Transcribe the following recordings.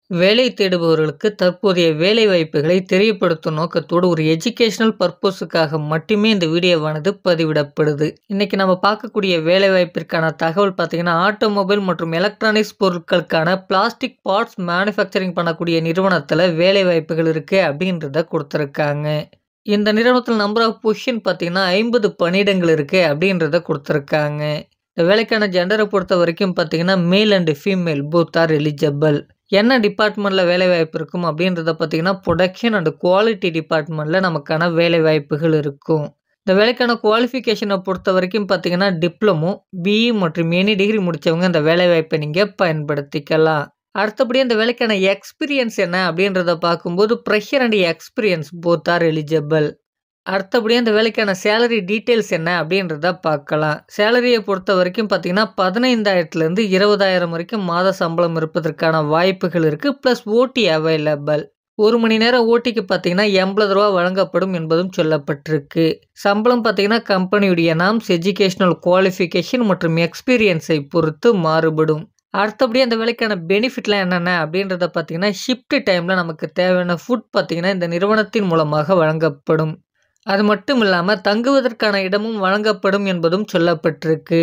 வேலை தேடுபவர்களுக்கு தற்போதைய வேலை வாய்ப்புகளை தெரியப்படுத்தும் நோக்கத்தோடு ஒரு எஜுகேஷனல் பர்பஸுக்காக மட்டுமே இந்த வீடியோவானது பதிவிடப்படுது. இன்னைக்கு நம்ம பார்க்கக்கூடிய வேலை வாய்ப்பிற்கான தகவல் பார்த்தீங்கன்னா, ஆட்டோமொபைல் மற்றும் எலக்ட்ரானிக்ஸ் பொருட்களுக்கான பிளாஸ்டிக் பார்ட்ஸ் மேனுஃபேக்சரிங் பண்ணக்கூடிய நிறுவனத்தில் வேலை வாய்ப்புகள் இருக்கு அப்படின்றத கொடுத்துருக்காங்க. இந்த நிறுவனத்தில் நம்பர் ஆஃப் பொசிஷன் பார்த்தீங்கன்னா 50 பணியிடங்கள் இருக்கு அப்படின்றத கொடுத்துருக்காங்க. இந்த வேலைக்கான ஜெண்டரை பொறுத்த வரைக்கும் பார்த்தீங்கன்னா male and female both are eligible. என்ன டிபார்ட்மெண்ட்டில் வேலைவாய்ப்பு இருக்கும் அப்படின்றத பார்த்தீங்கன்னா ப்ரொடக்ஷன் அண்ட் குவாலிட்டி டிபார்ட்மெண்ட்டில் நமக்கான வேலைவாய்ப்புகள் இருக்கும். இந்த வேலைக்கான குவாலிஃபிகேஷனை பொறுத்த வரைக்கும் பார்த்தீங்கன்னா டிப்ளமோ, பிஇ மற்றும் எனி டிகிரி முடித்தவங்க இந்த வேலைவாய்ப்பை நீங்கள் பயன்படுத்திக்கலாம். அடுத்தபடி இந்த வேலைக்கான எக்ஸ்பீரியன்ஸ் என்ன அப்படின்றத பார்க்கும்போது pressure and experience both are eligible. அடுத்தபடியாக இந்த வேலைக்கான சேலரி டீட்டெயில்ஸ் என்ன அப்படின்றத பார்க்கலாம். சேலரியை பொறுத்த வரைக்கும் பார்த்தீங்கன்னா 15,000லேருந்து 20,000 வரைக்கும் மாத சம்பளம் இருப்பதற்கான வாய்ப்புகள் இருக்குது. ப்ளஸ் ஓடி அவைலபிள். 1 மணி நேரம் ஓட்டிக்கு பார்த்தீங்கன்னா 80 ரூபா வழங்கப்படும் என்பதும் சொல்லப்பட்டிருக்கு. சம்பளம் பார்த்தீங்கன்னா கம்பெனியுடைய நாம்ஸ், எஜுகேஷனல் குவாலிஃபிகேஷன் மற்றும் எக்ஸ்பீரியன்ஸை பொறுத்து மாறுபடும். அடுத்தபடியாக அந்த வேலைக்கான பெனிஃபிட்லாம் என்னென்ன அப்படின்றத பார்த்தீங்கன்னா ஷிஃப்ட் டைமில் நமக்கு தேவையான ஃபுட் பார்த்தீங்கன்னா இந்த நிறுவனத்தின் மூலமாக வழங்கப்படும். அது மட்டும் இல்லாமல் தங்குவதற்கான இடமும் வழங்கப்படும் என்பதும் சொல்லப்பட்டிருக்கு.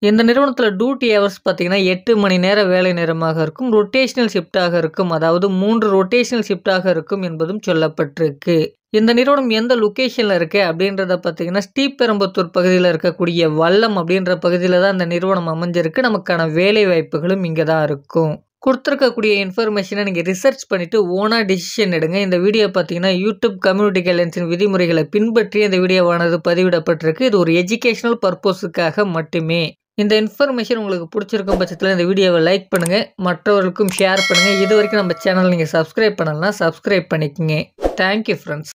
இந்த நிறுவனத்தில் டியூட்டி ஹவர்ஸ் பார்த்தீங்கன்னா 8 மணி நேர வேலை நேரமாக இருக்கும். ரொட்டேஷனல் ஷிஃப்டாக இருக்கும். அதாவது 3 ரொட்டேஷனல் ஷிஃப்டாக இருக்கும் என்பதும் சொல்லப்பட்டிருக்கு. இந்த நிறுவனம் எந்த லொக்கேஷனில் இருக்குது அப்படின்றத பார்த்தீங்கன்னா ஸ்ரீபெரும்புத்தூர் பகுதியில் இருக்கக்கூடிய வல்லம் அப்படின்ற பகுதியில் தான் இந்த நிறுவனம் அமைஞ்சிருக்கு. நமக்கான வேலை வாய்ப்புகளும் இங்கே தான் இருக்கும். கொடுத்துருக்கக்கூடிய இன்ஃபர்மேஷனை நீங்கள் ரிசர்ச் பண்ணிவிட்டு ஓனாக டிசிஷன் எடுங்க. இந்த வீடியோ பார்த்தீங்கன்னா யூடியூப் கம்யூனிட்டி கைட்லைன்ஸின் விதிமுறைகளை பின்பற்றி இந்த வீடியோவானது பதிவிடப்பட்டிருக்கு. இது ஒரு எஜுகேஷனல் பர்பஸுக்காக மட்டுமே. இந்த இன்ஃபர்மேஷன் உங்களுக்கு பிடிச்சிருக்கும் பட்சத்தில் இந்த வீடியோவை லைக் பண்ணுங்கள், மற்றவர்களுக்கும் ஷேர் பண்ணுங்கள். இது வரைக்கும் நம்ம சேனல் நீங்கள் சப்ஸ்கிரைப் பண்ணலன்னா சப்ஸ்கிரைப் பண்ணிக்கோங்க. Thank you friends.